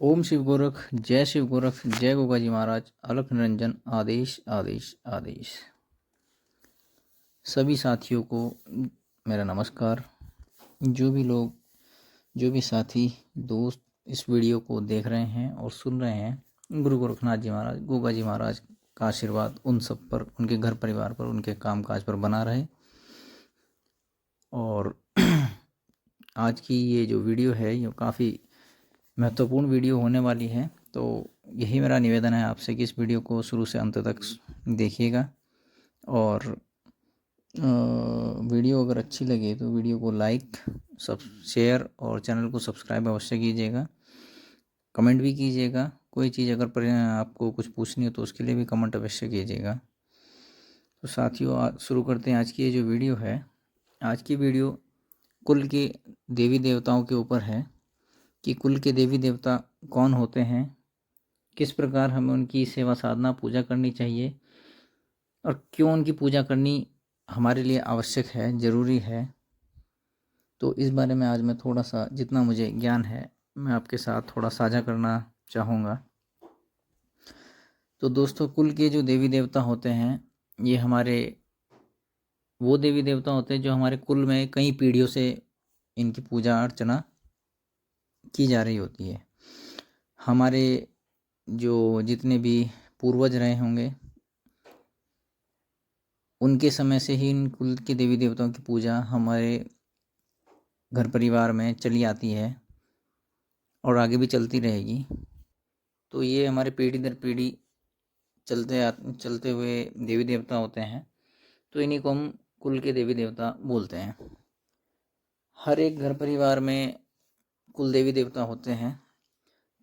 ओम शिव गोरख, जय शिव गोरख, जय गोगा जी महाराज, अलख निरंजन, आदेश आदेश आदेश। सभी साथियों को मेरा नमस्कार। जो भी लोग, जो भी साथी दोस्त इस वीडियो को देख रहे हैं और सुन रहे हैं, गुरु गोरखनाथ जी महाराज, गोगा जी महाराज का आशीर्वाद उन सब पर, उनके घर परिवार पर, उनके कामकाज पर बना रहे। और आज की ये जो वीडियो है ये काफ़ी महत्वपूर्ण वीडियो होने वाली है। तो यही मेरा निवेदन है आपसे कि इस वीडियो को शुरू से अंत तक देखिएगा। और वीडियो अगर अच्छी लगे तो वीडियो को लाइक, सब शेयर और चैनल को सब्सक्राइब अवश्य कीजिएगा। कमेंट भी कीजिएगा। कोई चीज़ अगर आपको कुछ पूछनी हो तो उसके लिए भी कमेंट अवश्य कीजिएगा। तो साथियों, शुरू करते हैं आज की ये जो वीडियो है। आज की वीडियो कुल के देवी देवताओं के ऊपर है कि कुल के देवी देवता कौन होते हैं, किस प्रकार हमें उनकी सेवा साधना पूजा करनी चाहिए और क्यों उनकी पूजा करनी हमारे लिए आवश्यक है, ज़रूरी है। तो इस बारे में आज मैं थोड़ा सा, जितना मुझे ज्ञान है, मैं आपके साथ थोड़ा साझा करना चाहूँगा। तो दोस्तों, कुल के जो देवी देवता होते हैं ये हमारे वो देवी देवता होते हैं जो हमारे कुल में कई पीढ़ियों से इनकी पूजा अर्चना की जा रही होती है। हमारे जो जितने भी पूर्वज रहे होंगे उनके समय से ही इन कुल के देवी देवताओं की पूजा हमारे घर परिवार में चली आती है और आगे भी चलती रहेगी। तो ये हमारे पीढ़ी दर पीढ़ी चलते हुए देवी देवता होते हैं। तो इन्हीं को हम कुल के देवी देवता बोलते हैं। हर एक घर परिवार में कुल देवी देवता होते हैं।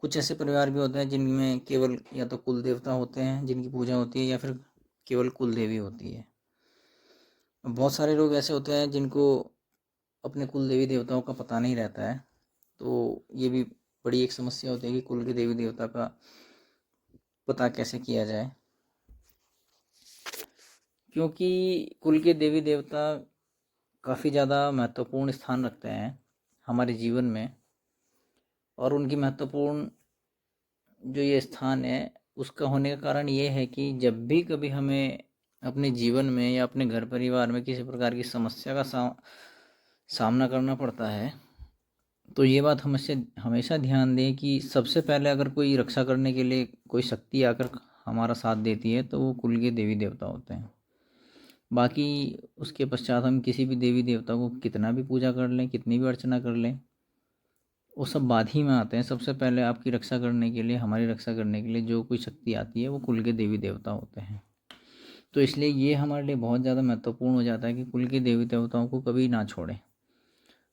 कुछ ऐसे परिवार भी होते हैं जिनमें केवल या तो कुल देवता होते हैं जिनकी पूजा होती है, या फिर केवल कुल देवी होती है। बहुत सारे लोग ऐसे होते हैं जिनको अपने कुल देवी देवताओं का पता नहीं रहता है। तो ये भी बड़ी एक समस्या होती है कि कुल के देवी देवता का पता कैसे किया जाए, क्योंकि कुल के देवी देवता काफ़ी ज़्यादा महत्वपूर्ण स्थान रखते हैं हमारे जीवन में। और उनकी महत्वपूर्ण जो ये स्थान है उसका होने का कारण ये है कि जब भी कभी हमें अपने जीवन में या अपने घर परिवार में किसी प्रकार की समस्या का सामना करना पड़ता है, तो ये बात हमेशा ध्यान दें कि सबसे पहले अगर कोई रक्षा करने के लिए कोई शक्ति आकर हमारा साथ देती है तो वो कुल के देवी देवता होते हैं। बाकी उसके पश्चात हम किसी भी देवी देवता को कितना भी पूजा कर लें, कितनी भी अर्चना कर लें, वो सब बाद ही में आते हैं। सबसे पहले आपकी रक्षा करने के लिए, हमारी रक्षा करने के लिए जो कोई शक्ति आती है वो कुल के देवी देवता होते हैं। तो इसलिए ये हमारे लिए बहुत ज़्यादा महत्वपूर्ण हो जाता है कि कुल के देवी देवताओं को कभी ना छोड़ें,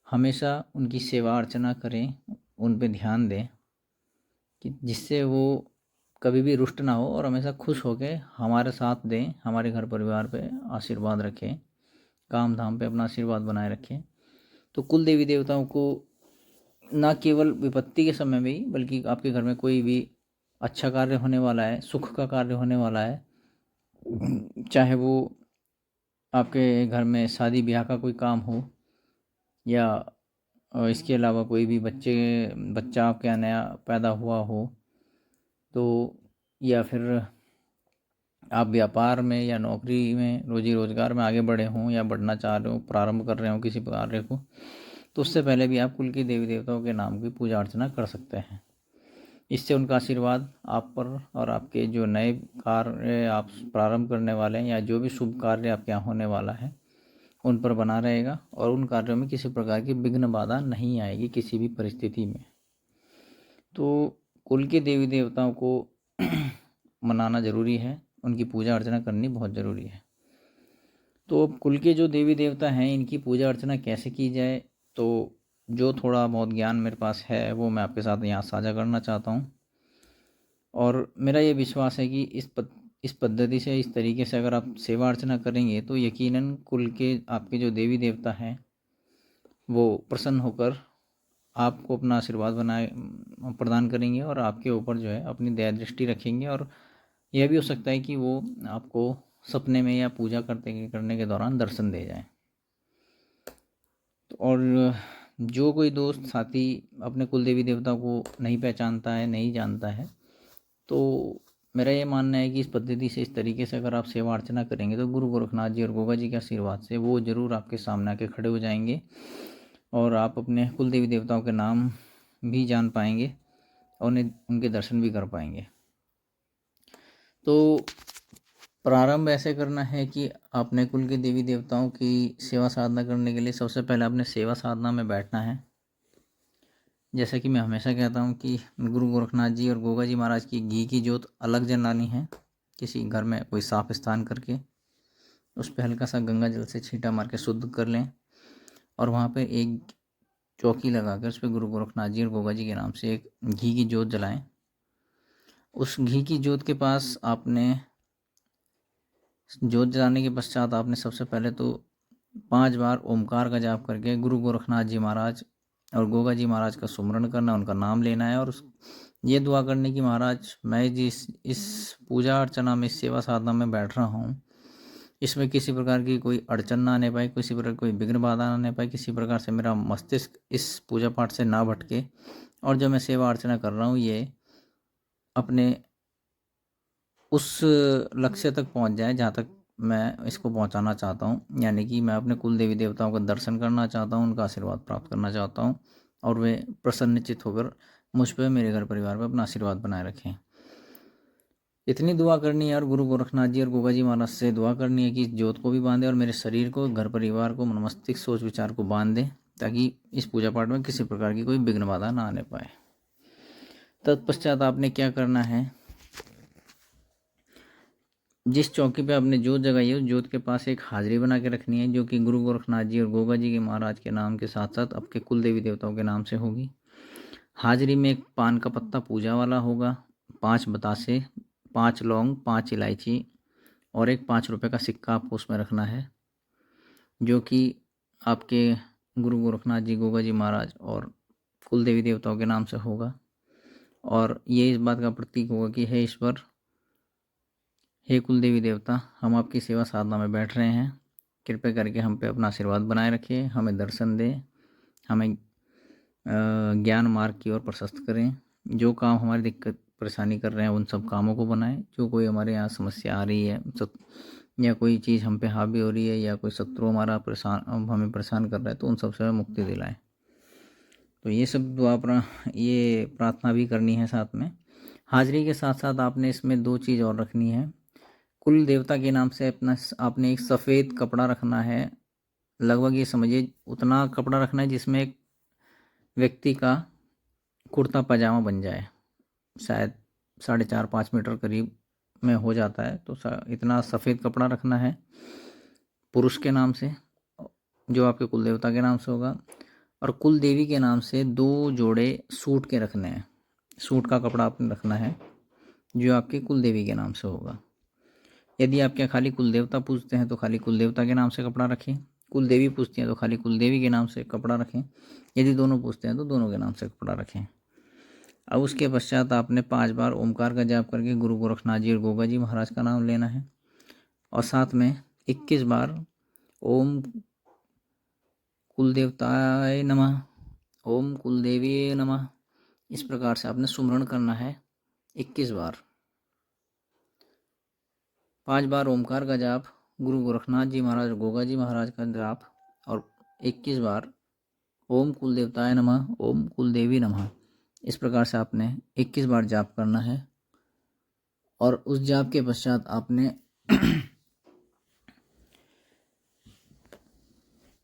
हमेशा उनकी सेवा अर्चना करें, उन पे ध्यान दें कि जिससे वो कभी भी रुष्ट ना हो और हमेशा खुश होकर हमारे साथ दें, हमारे घर परिवार पे आशीर्वाद रखें, काम धाम पे अपना आशीर्वाद बनाए रखें। तो कुल देवी देवताओं को ना केवल विपत्ति के समय में ही, बल्कि आपके घर में कोई भी अच्छा कार्य होने वाला है, सुख का कार्य होने वाला है, चाहे वो आपके घर में शादी ब्याह का कोई काम हो, या इसके अलावा कोई भी बच्चा आपके यहाँ नया पैदा हुआ हो, तो या फिर आप व्यापार में या नौकरी में, रोजी रोजगार में आगे बढ़े हों या बढ़ना चाह रहे हो, प्रारंभ कर रहे हो किसी कार्य को, तो उससे पहले भी आप कुल की देवी देवताओं के नाम की पूजा अर्चना कर सकते हैं। इससे उनका आशीर्वाद आप पर और आपके जो नए कार्य आप प्रारंभ करने वाले हैं या जो भी शुभ कार्य आपके यहाँ होने वाला है उन पर बना रहेगा और उन कार्यों में किसी प्रकार की विघ्न बाधा नहीं आएगी किसी भी परिस्थिति में। तो कुल के देवी देवताओं को मनाना ज़रूरी है, उनकी पूजा अर्चना करनी बहुत ज़रूरी है। तो कुल के जो देवी देवता हैं इनकी पूजा अर्चना कैसे की जाए, तो जो थोड़ा बहुत ज्ञान मेरे पास है वो मैं आपके साथ यहाँ साझा करना चाहता हूँ। और मेरा ये विश्वास है कि इस पद्धति से, इस तरीके से अगर आप सेवा अर्चना करेंगे तो यकीनन कुल के आपके जो देवी देवता हैं वो प्रसन्न होकर आपको अपना आशीर्वाद प्रदान करेंगे और आपके ऊपर जो है अपनी दया दृष्टि रखेंगे। और यह भी हो सकता है कि वो आपको सपने में या पूजा करने के दौरान दर्शन दे जाए। तो और जो कोई दोस्त साथी अपने कुल देवी देवता को नहीं पहचानता है, नहीं जानता है, तो मेरा ये मानना है कि इस पद्धति से, इस तरीके से अगर आप सेवा अर्चना करेंगे तो गुरु गोरखनाथ जी और गोगा जी के आशीर्वाद से वो ज़रूर आपके सामने आके खड़े हो जाएंगे और आप अपने कुल देवी देवताओं के नाम भी जान पाएंगे और उन्हें उनके दर्शन भी कर पाएंगे। तो प्रारंभ ऐसे करना है कि अपने कुल के देवी देवताओं की सेवा साधना करने के लिए सबसे पहले अपने सेवा साधना में बैठना है। जैसा कि मैं हमेशा कहता हूँ कि गुरु गोरखनाथ जी और गोगा जी महाराज की घी की जोत अलग जलानी है। किसी घर में कोई साफ स्थान करके उस पर हल्का सा गंगा जल से छींटा मार के शुद्ध कर लें और वहाँ पे एक चौकी लगाकर उस पर गुरु गोरखनाथ जी और गोगा जी के नाम से एक घी की जोत जलाएं। उस घी की जोत के पास आपने जोत जलाने के पश्चात आपने सबसे पहले तो 5 बार ओमकार का जाप करके गुरु गोरखनाथ जी महाराज और गोगा जी महाराज का सुमरण करना, उनका नाम लेना है और ये दुआ करने की, महाराज मैं जिस इस पूजा अर्चना में, इस सेवा साधना में बैठ रहा हूँ, इसमें किसी प्रकार की कोई अड़चन ना आने पाए, किसी प्रकार कोई विघ्न बाधा ना आने पाए, किसी प्रकार से मेरा मस्तिष्क इस पूजा पाठ से ना भटके और जो मैं सेवा अर्चना कर रहा हूँ ये अपने उस लक्ष्य तक पहुंच जाए जहाँ तक मैं इसको पहुंचाना चाहता हूं। यानी कि मैं अपने कुल देवी देवताओं का दर्शन करना चाहता हूं, उनका आशीर्वाद प्राप्त करना चाहता हूं और वे प्रसन्नचित्त होकर मुझ पर, मेरे घर परिवार पर अपना आशीर्वाद बनाए रखें। इतनी दुआ करनी है और गुरु गोरखनाथ जी और गोगा जी महाराज से दुआ करनी है कि इस जोत को भी बांधे और मेरे शरीर को, घर परिवार को, मन मस्तिष्क, सोच विचार को बांध दे ताकि इस पूजा पाठ में किसी प्रकार की कोई विघ्न बाधा ना आने पाए। तत्पश्चात आपने क्या करना है, जिस चौकी पे आपने जोत जगाई है उस जोत के पास एक हाजिरी बना के रखनी है जो कि गुरु गोरखनाथ जी और गोगा जी के महाराज के नाम के साथ साथ आपके कुल देवी देवताओं के नाम से होगी। हाजिरी में एक पान का पत्ता पूजा वाला होगा, 5 बतासे, 5 लौंग, 5 इलायची और एक 5 रुपये का सिक्का आपको उसमें रखना है जो कि आपके गुरु गोरखनाथ जी, गोगा जी महाराज और कुल देवी देवताओं के नाम से होगा। और ये इस बात का प्रतीक होगा कि हे ईश्वर, हे कुल देवी देवता, हम आपकी सेवा साधना में बैठ रहे हैं, कृपया करके हम पे अपना आशीर्वाद बनाए रखिए, हमें दर्शन दें, हमें ज्ञान मार्ग की ओर प्रशस्त करें, जो काम हमारी दिक्कत परेशानी कर रहे हैं उन सब कामों को बनाएं, जो कोई हमारे यहाँ समस्या आ रही है या कोई चीज़ हम पे हावी हो रही है या कोई शत्रु हमारा हमें परेशान कर रहा है तो उन सब से मुक्ति दिलाएं। तो ये सब दुआ ये प्रार्थना भी करनी है साथ में। हाजिरी के साथ साथ आपने इसमें 2 चीज़ और रखनी है। कुल देवता के नाम से आपने एक सफ़ेद कपड़ा रखना है, लगभग ये समझिए उतना कपड़ा रखना है जिसमें एक व्यक्ति का कुर्ता पजामा बन जाए, शायद 4.5-5 मीटर करीब में हो जाता है। तो इतना सफ़ेद कपड़ा रखना है पुरुष के नाम से जो आपके कुल देवता के नाम से होगा और कुल देवी के नाम से 2 जोड़े सूट के रखने हैं। सूट का कपड़ा आपने रखना है जो आपके कुल देवी के नाम से होगा। यदि आप क्या खाली कुल देवता पूजते हैं तो खाली कुल देवता के नाम से कपड़ा रखें, कुल देवी पूजती हैं तो खाली कुल देवी के नाम से कपड़ा रखें, यदि दोनों पूजते हैं तो दोनों के नाम से कपड़ा रखें। अब उसके पश्चात आपने 5 बार ओमकार का जाप करके गुरु गोरखनाथ जी और गोगा जी महाराज का नाम लेना है और साथ में 21 बार ओम कुल देवताय नमः, ओम कुल देवी नमः, इस प्रकार से आपने सुमरण करना है 21 बार। 5 बार ओमकार का जाप, गुरु गोरखनाथ जी महाराज, गोगा जी महाराज का जाप और 21 बार ओम कुल देवताय नमः, ओम कुल देवी नमः, इस प्रकार से आपने 21 बार जाप करना है। और उस जाप के पश्चात आपने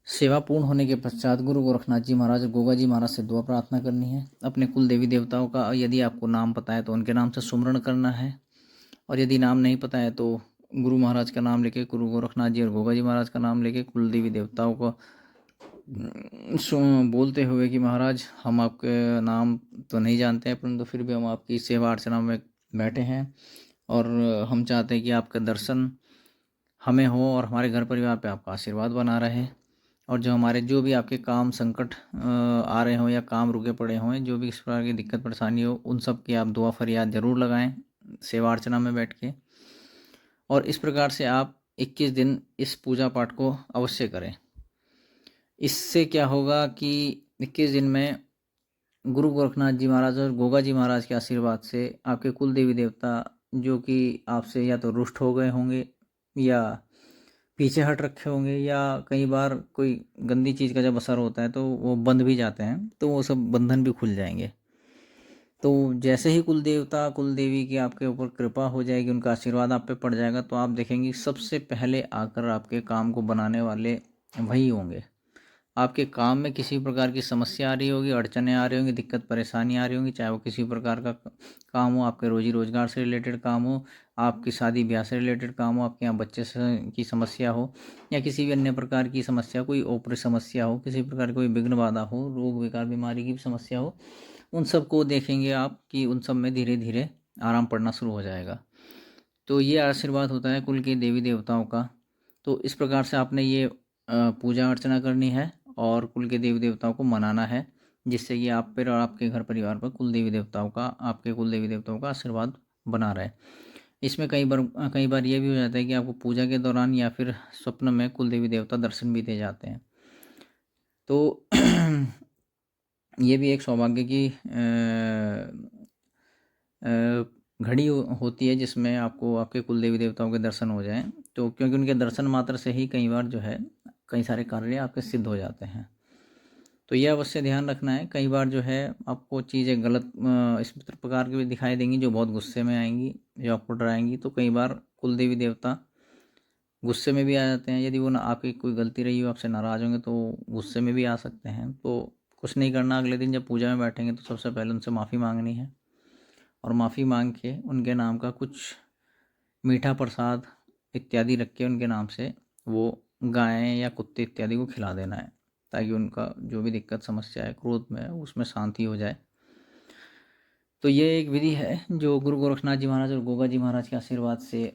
सेवा पूर्ण होने के पश्चात गुरु गोरखनाथ जी महाराज, गोगा जी महाराज से दुआ प्रार्थना करनी है। अपने कुल देवी देवताओं का यदि आपको नाम पता है तो उनके नाम से सुमरण करना है और यदि नाम नहीं पता है तो गुरु महाराज का नाम लेके, गुरु गोरखनाथ जी और गोगा जी महाराज का नाम लेके कुल देवी देवताओं को बोलते हुए कि महाराज हम आपके नाम तो नहीं जानते हैं परंतु फिर भी हम आपकी सेवा अर्चना में बैठे हैं और हम चाहते हैं कि आपका दर्शन हमें हो और हमारे घर परिवार पे आपका आशीर्वाद बना रहे और जो हमारे जो भी आपके काम संकट आ रहे हों या काम रुके पड़े हों, जो भी इस प्रकार की दिक्कत परेशानी हो, उन सब की आप दुआ फरियाद ज़रूर लगाएं सेवा अर्चना में बैठ के। और इस प्रकार से आप 21 दिन इस पूजा पाठ को अवश्य करें। इससे क्या होगा कि 21 दिन में गुरु गोरखनाथ जी महाराज और गोगा जी महाराज के आशीर्वाद से आपके कुल देवी देवता जो कि आपसे या तो रुष्ट हो गए होंगे या पीछे हट रखे होंगे या कई बार कोई गंदी चीज़ का जब असर होता है तो वो बंद भी जाते हैं, तो वो सब बंधन भी खुल जाएंगे। तो जैसे ही कुल देवता कुल देवी की आपके ऊपर कृपा हो जाएगी, उनका आशीर्वाद आप पे पड़ जाएगा, तो आप देखेंगे सबसे पहले आकर आपके काम को बनाने वाले वही होंगे। आपके काम में किसी प्रकार की समस्या आ रही होगी, अड़चने आ रही होंगी, दिक्कत परेशानी आ रही होंगी, चाहे वो किसी प्रकार का काम हो, आपके रोजी रोजगार से रिलेटेड काम हो, आपकी शादी ब्याह से रिलेटेड काम हो, आपके यहाँ बच्चे से की समस्या हो, या किसी भी अन्य प्रकार की समस्या, कोई ओपरी समस्या हो, किसी प्रकार की कोई विघ्न बाधा हो, रोग विकार बीमारी की समस्या हो, उन सब को देखेंगे आप कि उन सब में धीरे धीरे आराम पड़ना शुरू हो जाएगा। तो ये आशीर्वाद होता है कुल के देवी देवताओं का। तो इस प्रकार से आपने ये पूजा अर्चना करनी है और कुल के देवी देवताओं को मनाना है, जिससे कि आप पर और आपके घर परिवार पर कुल देवी देवताओं का आपके कुल देवी देवताओं का आशीर्वाद बना रहे। इसमें कई बार ये भी हो जाता है कि आपको पूजा के दौरान या फिर स्वप्न में कुल देवी देवता दर्शन भी दे जाते हैं। तो ये भी एक सौभाग्य की घड़ी होती है जिसमें आपको आपके कुल देवी देवताओं के दर्शन हो जाएं। तो क्योंकि उनके दर्शन मात्र से ही कई बार जो है कई सारे कार्य आपके सिद्ध हो जाते हैं। तो ये अवश्य ध्यान रखना है। कई बार जो है आपको चीज़ें गलत इस प्रकार की भी दिखाई देंगी जो बहुत गुस्से में आएंगी, जो आपको डराएंगी। तो कई बार कुल देवी देवता गुस्से में भी आ जाते हैं। यदि वो ना आपकी कोई गलती रही हो, आपसे नाराज़ होंगे, तो गुस्से में भी आ सकते हैं। तो कुछ नहीं करना, अगले दिन जब पूजा में बैठेंगे तो सबसे पहले उनसे माफ़ी मांगनी है और माफ़ी मांग के उनके नाम का कुछ मीठा प्रसाद इत्यादि रख के उनके नाम से वो गायें या कुत्ते इत्यादि को खिला देना है, ताकि उनका जो भी दिक्कत समस्या है, क्रोध में, उसमें शांति हो जाए। तो ये एक विधि है जो गुरु गोरखनाथ जी महाराज और गोगा जी महाराज के आशीर्वाद से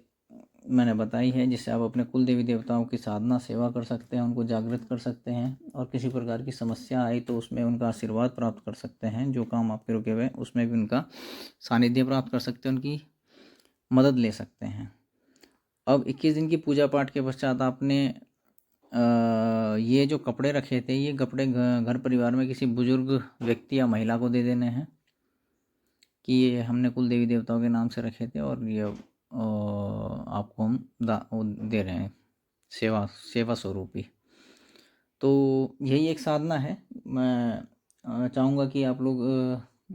मैंने बताई है, जिससे आप अपने कुल देवी देवताओं की साधना सेवा कर सकते हैं, उनको जागृत कर सकते हैं, और किसी प्रकार की समस्या आई तो उसमें उनका आशीर्वाद प्राप्त कर सकते हैं। जो काम आपके रुके हुए उसमें भी उनका सानिध्य प्राप्त कर सकते हैं, उनकी मदद ले सकते हैं। अब 21 दिन की पूजा पाठ के पश्चात आपने ये जो कपड़े रखे थे, ये कपड़े घर परिवार में किसी बुजुर्ग व्यक्ति या महिला को दे देने हैं कि ये हमने कुल देवी देवताओं के नाम से रखे थे और ये आपको हम वो दे रहे हैं सेवा स्वरूप ही। तो यही एक साधना है। मैं चाहूँगा कि आप लोग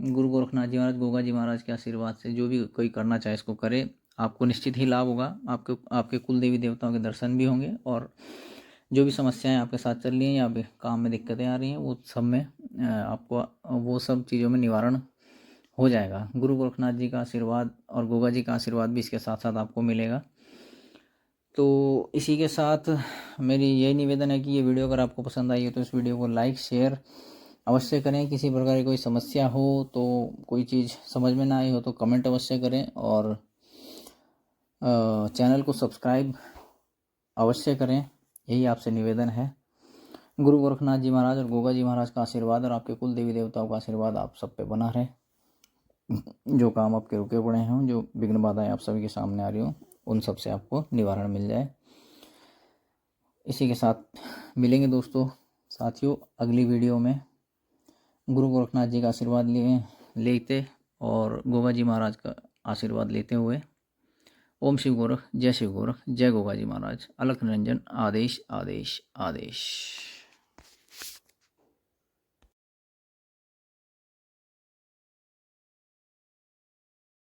गुरु गोरखनाथ जी महाराज, गोगा जी महाराज के आशीर्वाद से जो भी कोई करना चाहे इसको करे। आपको निश्चित ही लाभ होगा, आपके कुल देवी देवताओं के दर्शन भी होंगे, और जो भी समस्याएं आपके साथ चल रही हैं या भी काम में दिक्कतें आ रही हैं, वो सब में आपको वो सब चीज़ों में निवारण हो जाएगा। गुरु गोरखनाथ जी का आशीर्वाद और गोगा जी का आशीर्वाद भी इसके साथ साथ आपको मिलेगा। तो इसी के साथ मेरी यही निवेदन है कि ये वीडियो अगर आपको पसंद आई हो तो इस वीडियो को लाइक शेयर अवश्य करें। किसी प्रकार की कोई समस्या हो, तो कोई चीज़ समझ में ना आई हो तो कमेंट अवश्य करें, और चैनल को सब्सक्राइब अवश्य करें। यही आपसे निवेदन है। गुरु गोरखनाथ जी महाराज और गोगा जी महाराज का आशीर्वाद और आपके कुल देवी देवताओं का आशीर्वाद आप सब पे बना रहे। जो काम आपके रुके पड़े हों, जो विघ्न बाधाएं आप सभी के सामने आ रही हों, उन सब से आपको निवारण मिल जाए। इसी के साथ मिलेंगे दोस्तों साथियों अगली वीडियो में। गुरु गोरखनाथ जी का आशीर्वाद लेते और गोगा जी महाराज का आशीर्वाद लेते हुए, ओम शिव गोरख, जय शिव गोरख, जय गोगा जी महाराज। अलख निरंजन, आदेश आदेश आदेश।